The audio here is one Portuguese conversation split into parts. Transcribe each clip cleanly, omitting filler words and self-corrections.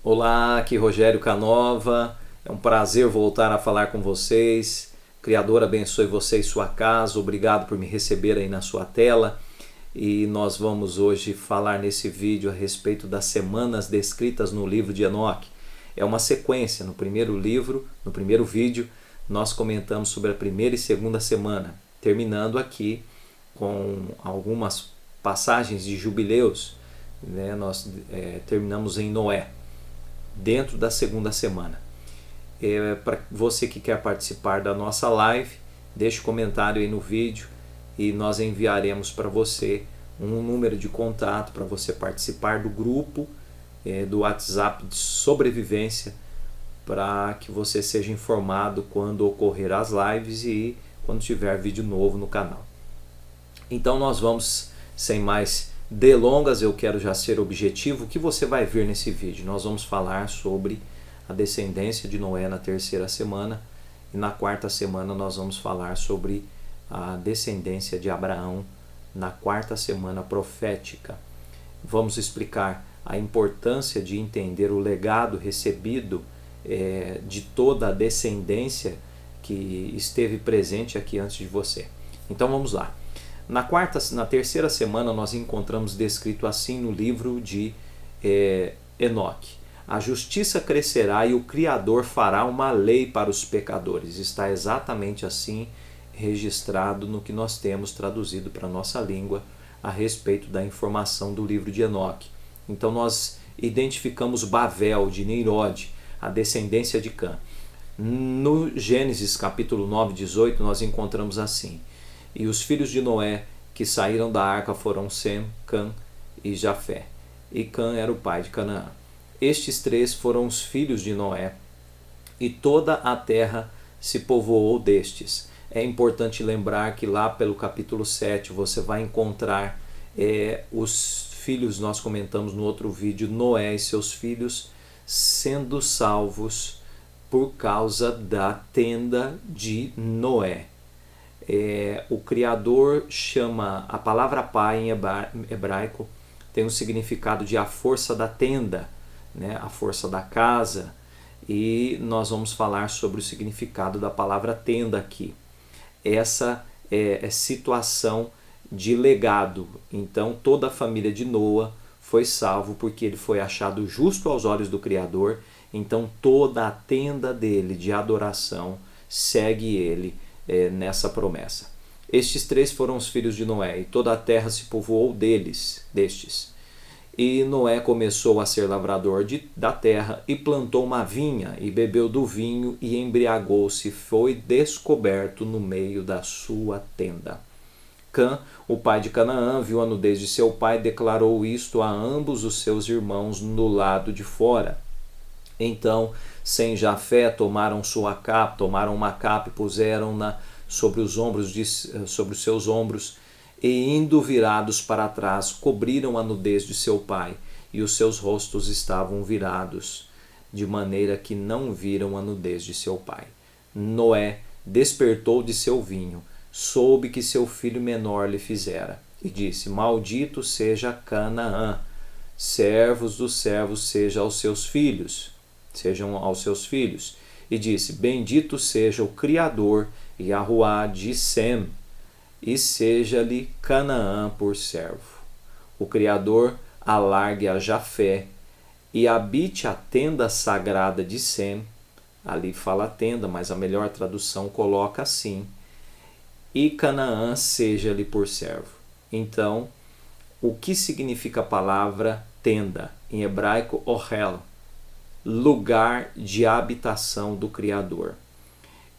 Olá, aqui Rogério Canova. É um prazer voltar a falar com vocês. Criador abençoe você e sua casa. Obrigado por me receber aí na sua tela. E nós vamos hoje falar nesse vídeo a respeito das semanas descritas no livro de Enoque. É uma sequência. No primeiro livro, no primeiro vídeo, nós comentamos sobre a primeira e segunda semana, terminando aqui com algumas passagens de jubileus. Nós terminamos em Noé, dentro da segunda semana. Para você que quer participar da nossa live, deixe um comentário aí no vídeo e nós enviaremos para você um número de contato para você participar do grupo do WhatsApp de sobrevivência, para que você seja informado quando ocorrer as lives e quando tiver vídeo novo no canal. Então nós vamos, sem mais delongas, eu quero já ser objetivo. O que você vai ver nesse vídeo? Nós vamos falar sobre a descendência de Noé na terceira semana, e na quarta semana nós vamos falar sobre a descendência de Abraão na quarta semana profética. Vamos explicar a importância de entender o legado recebido de toda a descendência que esteve presente aqui antes de você. Então vamos lá. Na terceira semana nós encontramos descrito assim no livro de Enoque: a justiça crescerá e o Criador fará uma lei para os pecadores. Está exatamente assim registrado no que nós temos traduzido para a nossa língua a respeito da informação do livro de Enoque. Então nós identificamos Bavel, de Nimrod, a descendência de Cã. No Gênesis capítulo 9, 18, nós encontramos assim: e os filhos de Noé que saíram da arca foram Sem, Cã e Jafé. E Cã era o pai de Canaã. Estes três foram os filhos de Noé, e toda a terra se povoou destes. É importante lembrar que lá pelo capítulo 7 você vai encontrar os filhos, nós comentamos no outro vídeo, Noé e seus filhos sendo salvos por causa da tenda de Noé. O Criador chama, a palavra pai em hebraico tem um significado de a força da tenda, a força da casa, e nós vamos falar sobre o significado da palavra tenda aqui. Essa é situação de legado. Então toda a família de Noa foi salvo porque ele foi achado justo aos olhos do Criador. Então toda a tenda dele de adoração segue ele nessa promessa. Estes três foram os filhos de Noé, e toda a terra se povoou destes. E Noé começou a ser lavrador da terra, e plantou uma vinha, e bebeu do vinho, e embriagou-se, e foi descoberto no meio da sua tenda. Cã, o pai de Canaã, viu a nudez de seu pai, e declarou isto a ambos os seus irmãos no lado de fora. Então Sem e Jafé tomaram uma capa e puseram-na sobre os seus ombros, e indo virados para trás, cobriram a nudez de seu pai, e os seus rostos estavam virados, de maneira que não viram a nudez de seu pai. Noé despertou de seu vinho, soube que seu filho menor lhe fizera, e disse: maldito seja Canaã, servos dos servos sejam aos seus filhos. E disse: bendito seja o Criador Yahuá de Sem, e seja-lhe Canaã por servo. O Criador alargue a Jafé, e habite a tenda sagrada de Sem. Ali fala tenda, mas a melhor tradução coloca assim: e Canaã seja-lhe por servo. Então, o que significa a palavra tenda? Em hebraico, ohel, lugar de habitação do Criador.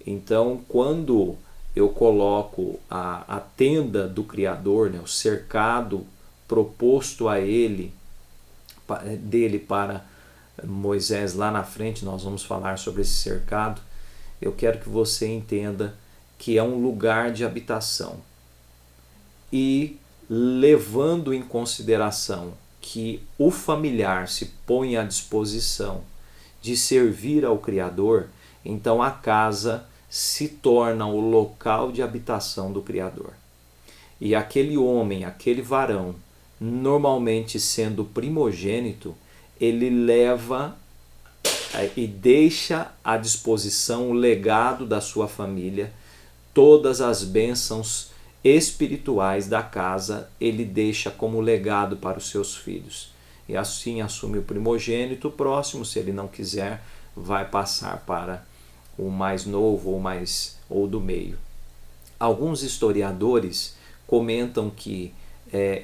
Então, quando eu coloco a tenda do Criador, o cercado proposto a dele para Moisés, lá na frente nós vamos falar sobre esse cercado, eu quero que você entenda que é um lugar de habitação. E levando em consideração que o familiar se põe à disposição de servir ao Criador, então a casa se torna o local de habitação do Criador. E aquele homem, aquele varão, normalmente sendo primogênito, ele leva e deixa à disposição o legado da sua família, todas as bênçãos espirituais da casa ele deixa como legado para os seus filhos. E assim assume o primogênito, o próximo, se ele não quiser, vai passar para o mais novo ou do meio. Alguns historiadores comentam que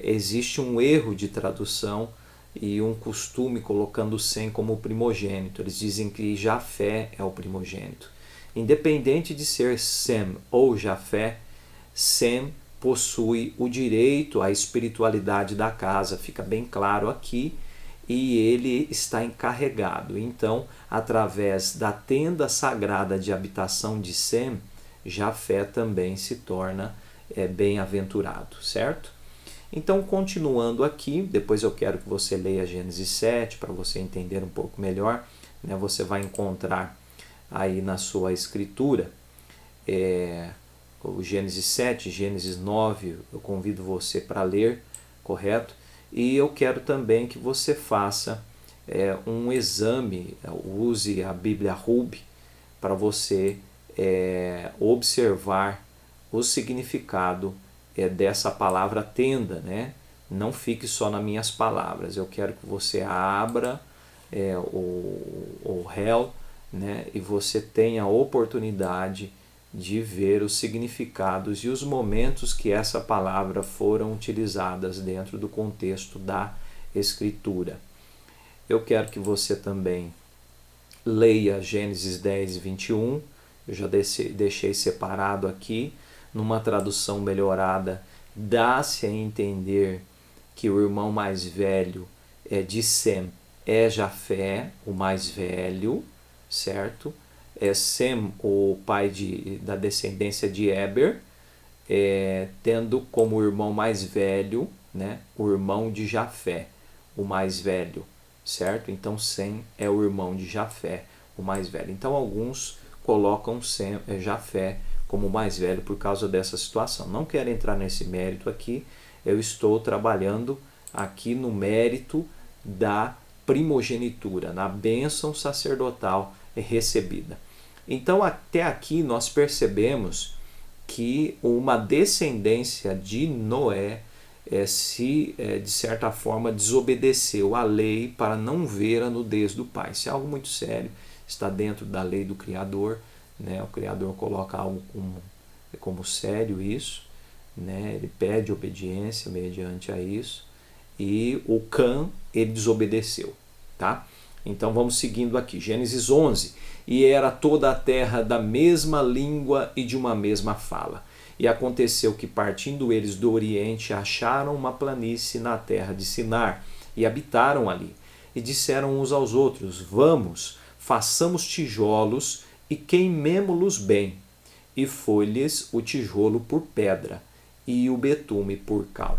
existe um erro de tradução e um costume colocando Sem como primogênito. Eles dizem que Jafé é o primogênito. Independente de ser Sem ou Jafé, Sem possui o direito à espiritualidade da casa, fica bem claro aqui, e ele está encarregado. Então, através da tenda sagrada de habitação de Sem, Jafé também se torna bem-aventurado, certo? Então, continuando aqui, depois eu quero que você leia Gênesis 7 para você entender um pouco melhor, né? Você vai encontrar aí na sua escritura o Gênesis 7, Gênesis 9, eu convido você para ler, correto? E eu quero também que você faça um exame, use a Bíblia Ruby para você observar o significado dessa palavra tenda, né? Não fique só nas minhas palavras, eu quero que você abra o réu, né? E você tenha a oportunidade de ver os significados e os momentos que essa palavra foram utilizadas dentro do contexto da Escritura. Eu quero que você também leia Gênesis 10, 21, eu já deixei separado aqui, numa tradução melhorada, dá-se a entender que o irmão mais velho de Sem é Jafé, o mais velho, certo? Sem, o pai da descendência de Eber, tendo como irmão mais velho, né, o irmão de Jafé, o mais velho, certo? Então Sem é o irmão de Jafé, o mais velho. Então alguns colocam Jafé como mais velho por causa dessa situação. Não quero entrar nesse mérito aqui, eu estou trabalhando aqui no mérito da primogenitura, na bênção sacerdotal recebida. Então, até aqui nós percebemos que uma descendência de Noé de certa forma, desobedeceu à lei para não ver a nudez do pai. Isso é algo muito sério, está dentro da lei do Criador, né? O Criador coloca algo como sério isso, né? Ele pede obediência mediante a isso, e o Cã, ele desobedeceu, tá? Então vamos seguindo aqui, Gênesis 11, e era toda a terra da mesma língua e de uma mesma fala. E aconteceu que, partindo eles do Oriente, acharam uma planície na terra de Sinar, e habitaram ali. E disseram uns aos outros, vamos, façamos tijolos e queimemo-los bem. E foi-lhes o tijolo por pedra, e o betume por cal.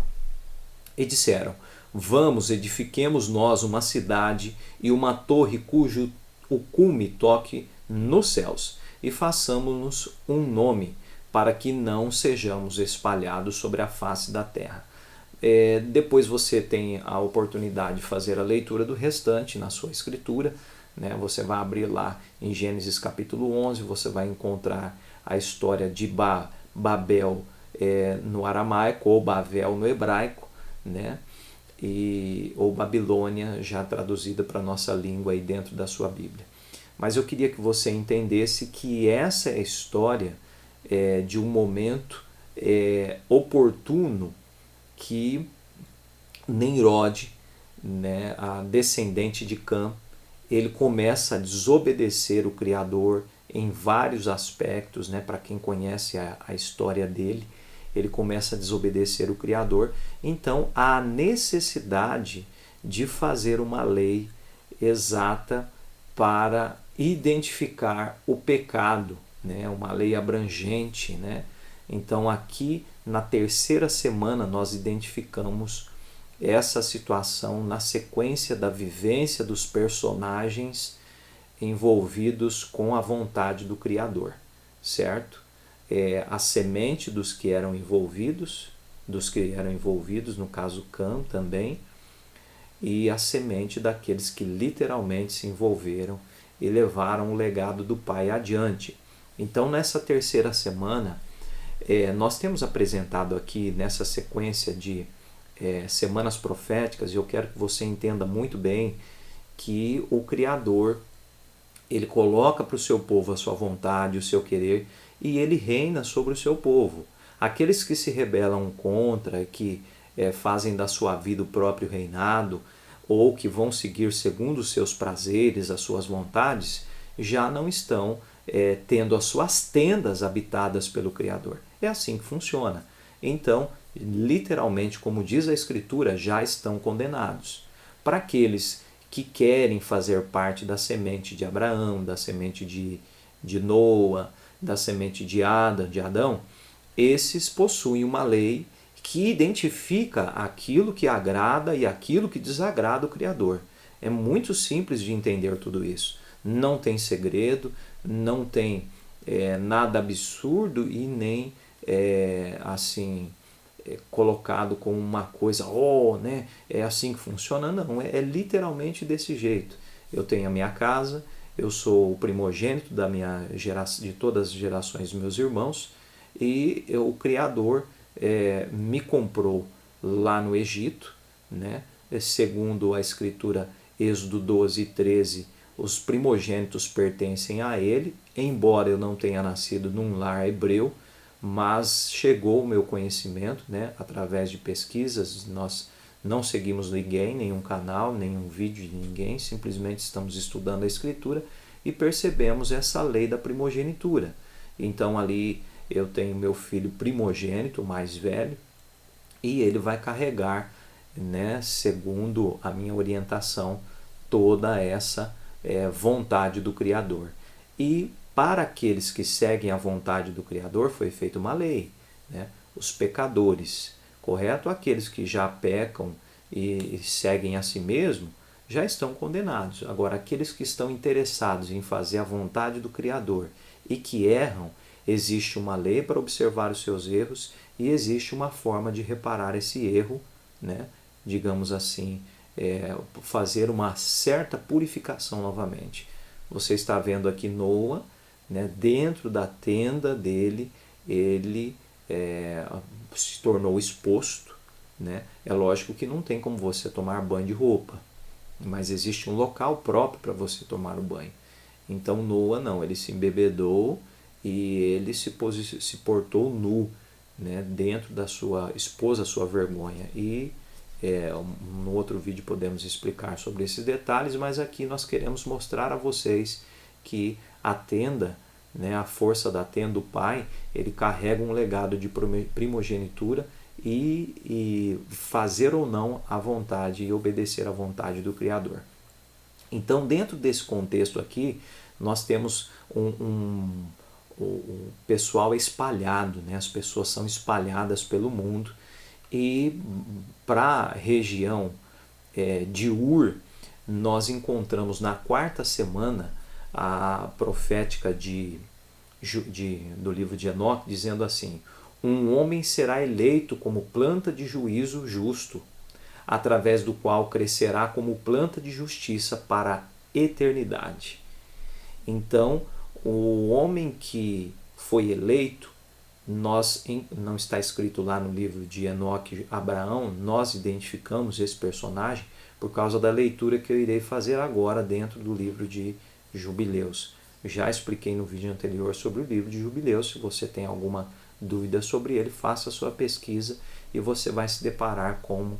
E disseram, vamos, edifiquemos nós uma cidade e uma torre cujo o cume toque nos céus, e façamos-nos um nome, para que não sejamos espalhados sobre a face da terra. Depois você tem a oportunidade de fazer a leitura do restante na sua escritura, né? Você vai abrir lá em Gênesis capítulo 11, você vai encontrar a história de Babel no aramaico, ou Bavel no hebraico, né? Ou Babilônia, já traduzida para a nossa língua aí dentro da sua Bíblia. Mas eu queria que você entendesse que essa é a história de um momento oportuno que Nimrod, né, a descendente de Cã, ele começa a desobedecer o Criador em vários aspectos, né? Para quem conhece a história dele, ele começa a desobedecer o Criador. Então há necessidade de fazer uma lei exata para identificar o pecado, né? Uma lei abrangente, né? Então aqui na terceira semana nós identificamos essa situação na sequência da vivência dos personagens envolvidos com a vontade do Criador, certo? A semente dos que eram envolvidos, no caso Cã também, e a semente daqueles que literalmente se envolveram e levaram o legado do pai adiante. Então, nessa terceira semana, nós temos apresentado aqui nessa sequência de semanas proféticas, e eu quero que você entenda muito bem que o Criador, ele coloca para o seu povo a sua vontade, o seu querer, e ele reina sobre o seu povo. Aqueles que se rebelam contra, que fazem da sua vida o próprio reinado, ou que vão seguir segundo os seus prazeres, as suas vontades, já não estão tendo as suas tendas habitadas pelo Criador. É assim que funciona. Então, literalmente, como diz a Escritura, já estão condenados. Para aqueles que querem fazer parte da semente de Abraão, da semente de Noa, da semente de Adão, esses possuem uma lei que identifica aquilo que agrada e aquilo que desagrada o Criador. É muito simples de entender tudo isso. Não tem segredo, não tem nada absurdo e nem colocado como uma coisa, né, é assim que funciona. Não, é literalmente desse jeito. Eu tenho a minha casa, eu sou o primogênito de todas as gerações dos meus irmãos, e o Criador me comprou lá no Egito, né? Segundo a Escritura, Êxodo 12 e 13, os primogênitos pertencem a ele, embora eu não tenha nascido num lar hebreu, mas chegou o meu conhecimento, né, através de pesquisas. Nós não seguimos ninguém, nenhum canal, nenhum vídeo de ninguém, simplesmente estamos estudando a Escritura e percebemos essa lei da primogenitura. Então ali eu tenho meu filho primogênito, mais velho, e ele vai carregar, né, segundo a minha orientação, toda essa vontade do Criador. E para aqueles que seguem a vontade do Criador foi feita uma lei, né? Os pecadores, correto? Aqueles que já pecam e seguem a si mesmo já estão condenados. Agora, aqueles que estão interessados em fazer a vontade do Criador e que erram, existe uma lei para observar os seus erros e existe uma forma de reparar esse erro, né? Digamos assim, fazer uma certa purificação novamente. Você está vendo aqui Noa, né? Dentro da tenda dele, ele se tornou exposto, né? É lógico que não tem como você tomar banho de roupa, mas existe um local próprio para você tomar o banho. Então Noa não, ele se embebedou e ele se portou nu, né? Dentro da sua esposa, sua vergonha. E no outro vídeo podemos explicar sobre esses detalhes, mas aqui nós queremos mostrar a vocês que a tenda, né, a força da tenda do Pai, ele carrega um legado de primogenitura e fazer ou não a vontade e obedecer à vontade do Criador. Então, dentro desse contexto aqui, nós temos um pessoal espalhado, né? As pessoas são espalhadas pelo mundo, e para a região de Ur, nós encontramos na quarta semana a profética do livro de Enoque, dizendo assim: um homem será eleito como planta de juízo justo, através do qual crescerá como planta de justiça para a eternidade. Então, o homem que foi eleito, não está escrito lá no livro de Enoque, Abraão, nós identificamos esse personagem por causa da leitura que eu irei fazer agora dentro do livro de Jubileus. Já expliquei no vídeo anterior sobre o livro de Jubileus. Se você tem alguma dúvida sobre ele, faça a sua pesquisa e você vai se deparar com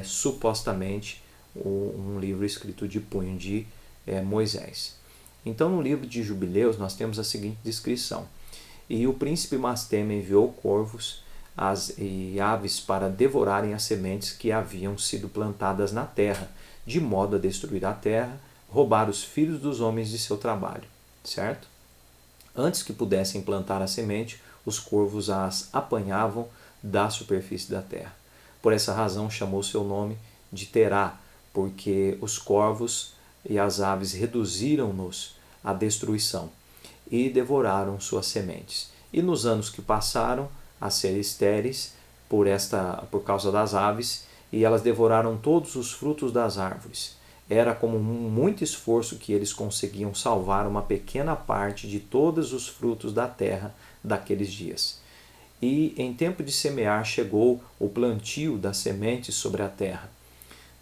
supostamente um livro escrito de punho de Moisés. Então, no livro de Jubileus, nós temos a seguinte descrição: e o príncipe Mastema enviou corvos e aves para devorarem as sementes que haviam sido plantadas na terra, de modo a destruir a terra, roubar os filhos dos homens de seu trabalho, certo? Antes que pudessem plantar a semente, os corvos as apanhavam da superfície da terra. Por essa razão chamou seu nome de Terá, porque os corvos e as aves reduziram-nos à destruição e devoraram suas sementes. E nos anos que passaram a ser estéreis por causa das aves, e elas devoraram todos os frutos das árvores. Era como muito esforço que eles conseguiam salvar uma pequena parte de todos os frutos da terra daqueles dias. E em tempo de semear chegou o plantio das sementes sobre a terra.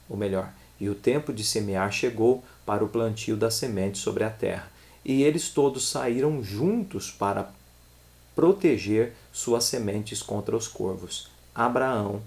Ou melhor, e o tempo de semear chegou para o plantio das sementes sobre a terra. E eles todos saíram juntos para proteger suas sementes contra os corvos. Abraão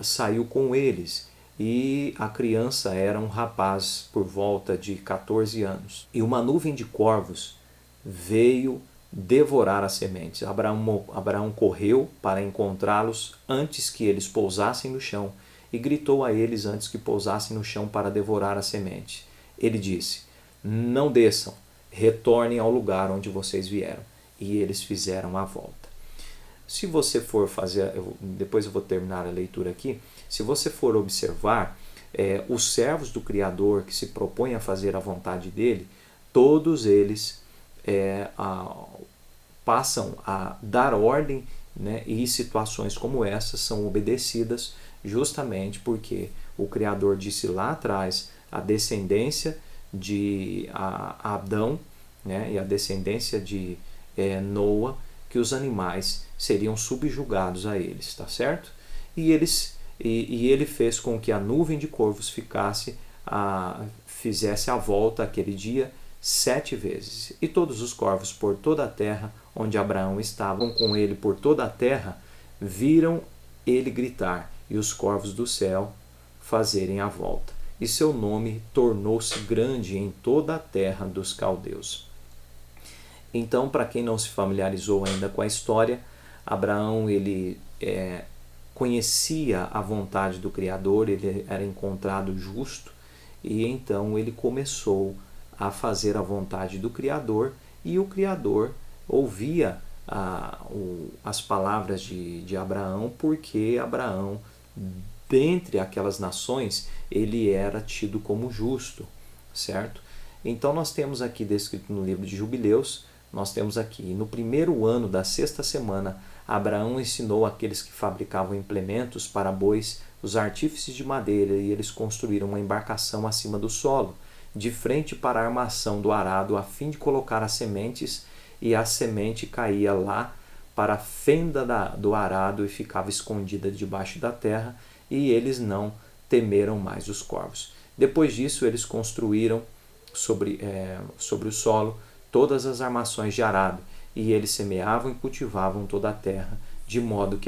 saiu com eles, e a criança era um rapaz por volta de 14 anos. E uma nuvem de corvos veio devorar as sementes. Abraão correu para encontrá-los antes que eles pousassem no chão e gritou a eles antes que pousassem no chão para devorar a semente. Ele disse: não desçam, retornem ao lugar onde vocês vieram. E eles fizeram a volta. Se você for fazer, depois eu vou terminar a leitura aqui, se você for observar, os servos do Criador que se propõem a fazer a vontade dele, todos eles passam a dar ordem, né, e situações como essas são obedecidas justamente porque o Criador disse lá atrás a descendência de Adão, né, e a descendência de Noa, que os animais seriam subjugados a eles, tá certo? E ele fez com que a nuvem de corvos fizesse a volta aquele dia 7 vezes. E todos os corvos por toda a terra onde Abraão estava, com ele por toda a terra, viram ele gritar, e os corvos do céu fazerem a volta. E seu nome tornou-se grande em toda a terra dos caldeus. Então, para quem não se familiarizou ainda com a história, Abraão ele conhecia a vontade do Criador, ele era encontrado justo, e então ele começou a fazer a vontade do Criador, e o Criador ouvia as palavras de Abraão, porque Abraão, dentre aquelas nações, ele era tido como justo, certo? Então nós temos aqui descrito no livro de Jubileus, nós temos aqui: no primeiro ano da 6ª semana, Abraão ensinou aqueles que fabricavam implementos para bois, os artífices de madeira, e eles construíram uma embarcação acima do solo, de frente para a armação do arado, a fim de colocar as sementes, e a semente caía lá para a fenda do arado e ficava escondida debaixo da terra, e eles não temeram mais os corvos. Depois disso, eles construíram sobre o solo todas as armações de arado, e eles semeavam e cultivavam toda a terra, de modo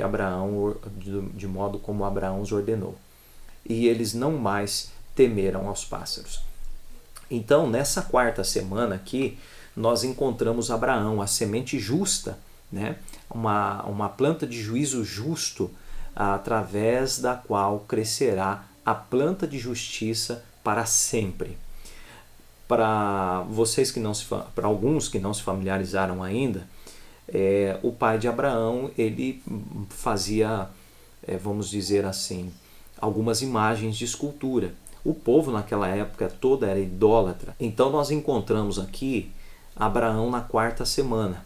como Abraão os ordenou. E eles não mais temeram aos pássaros. Então, nessa 4ª semana aqui, nós encontramos Abraão, a semente justa, né? uma planta de juízo justo, através da qual crescerá a planta de justiça para sempre. Para alguns que não se familiarizaram ainda, o pai de Abraão ele fazia, vamos dizer assim, algumas imagens de escultura. O povo naquela época toda era idólatra. Então nós encontramos aqui Abraão na 4ª semana.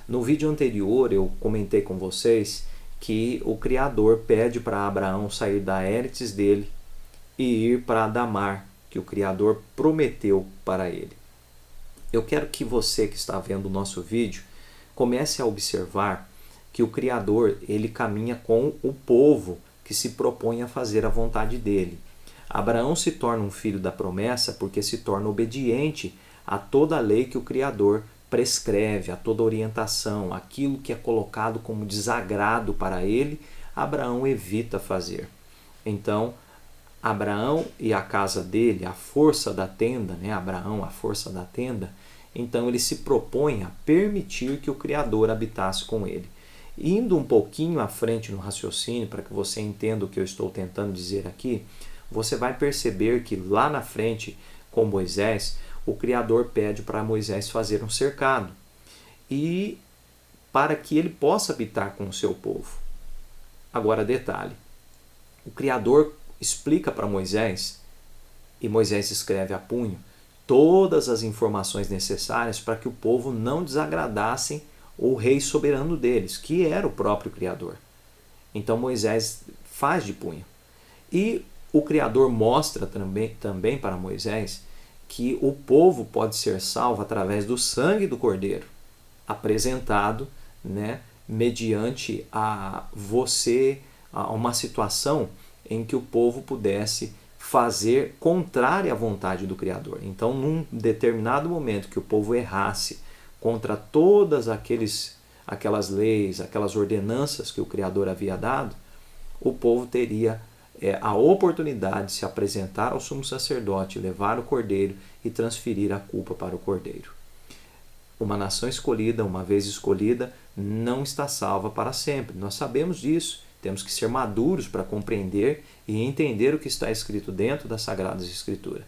No vídeo anterior eu comentei com vocês que o Criador pede para Abraão sair da Eretz dele e ir para Adamar, que o Criador prometeu para ele. Eu quero que você que está vendo o nosso vídeo comece a observar que o Criador ele caminha com o povo que se propõe a fazer a vontade dele. Abraão se torna um filho da promessa porque se torna obediente a toda a lei que o Criador prescreve, a toda orientação, aquilo que é colocado como desagrado para ele, Abraão evita fazer. Então, Abraão e a casa dele, a força da tenda, né? Abraão, a força da tenda, então ele se propõe a permitir que o Criador habitasse com ele. Indo um pouquinho à frente no raciocínio, para que você entenda o que eu estou tentando dizer aqui, você vai perceber que lá na frente, com Moisés, o Criador pede para Moisés fazer um cercado, e para que ele possa habitar com o seu povo. Agora, detalhe, o Criador explica para Moisés, e Moisés escreve a punho, todas as informações necessárias para que o povo não desagradassem o rei soberano deles, que era o próprio Criador. Então Moisés faz de punho. E o Criador mostra também para Moisés que o povo pode ser salvo através do sangue do Cordeiro, apresentado, né, mediante a uma situação em que o povo pudesse fazer contrária à vontade do Criador. Então, num determinado momento que o povo errasse contra todas aquelas leis, aquelas ordenanças que o Criador havia dado, o povo teria a oportunidade de se apresentar ao sumo sacerdote, levar o cordeiro e transferir a culpa para o cordeiro. Uma nação escolhida, uma vez escolhida, não está salva para sempre. Nós sabemos disso. Temos que ser maduros para compreender e entender o que está escrito dentro das Sagradas Escrituras.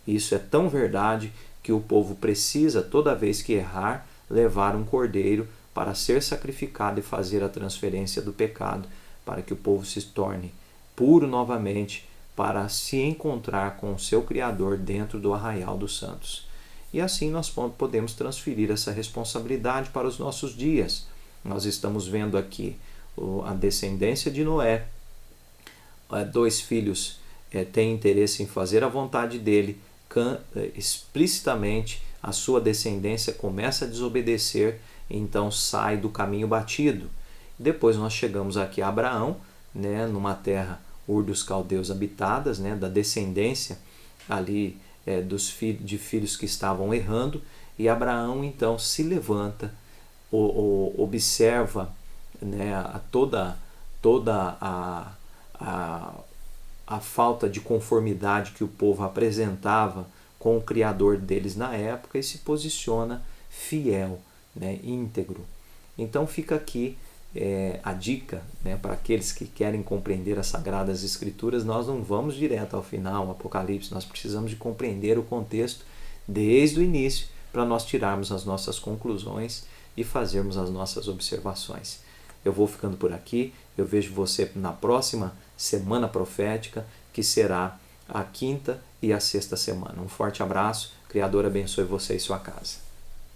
Isso é tão verdade que o povo precisa, toda vez que errar, levar um cordeiro para ser sacrificado e fazer a transferência do pecado, para que o povo se torne puro novamente, para se encontrar com o seu Criador dentro do arraial dos santos. E assim nós podemos transferir essa responsabilidade para os nossos dias. Nós estamos vendo aqui a descendência de Noé. 2 filhos têm interesse em fazer a vontade dele. Explicitamente, a sua descendência começa a desobedecer, então sai do caminho batido. Depois nós chegamos aqui a Abraão, né, numa terra Ur dos Caldeus habitadas, né, da descendência ali de filhos que estavam errando, e Abraão então se levanta, observa, né, toda a falta de conformidade que o povo apresentava com o Criador deles na época e se posiciona fiel, né, íntegro. Então fica aqui a dica, né, para aqueles que querem compreender as Sagradas Escrituras. Nós não vamos direto ao final, ao Apocalipse, nós precisamos de compreender o contexto desde o início para nós tirarmos as nossas conclusões e fazermos as nossas observações. Eu vou ficando por aqui, eu vejo você na próxima semana profética, que será a 5ª e a 6ª semana. Um forte abraço, o Criador abençoe você e sua casa.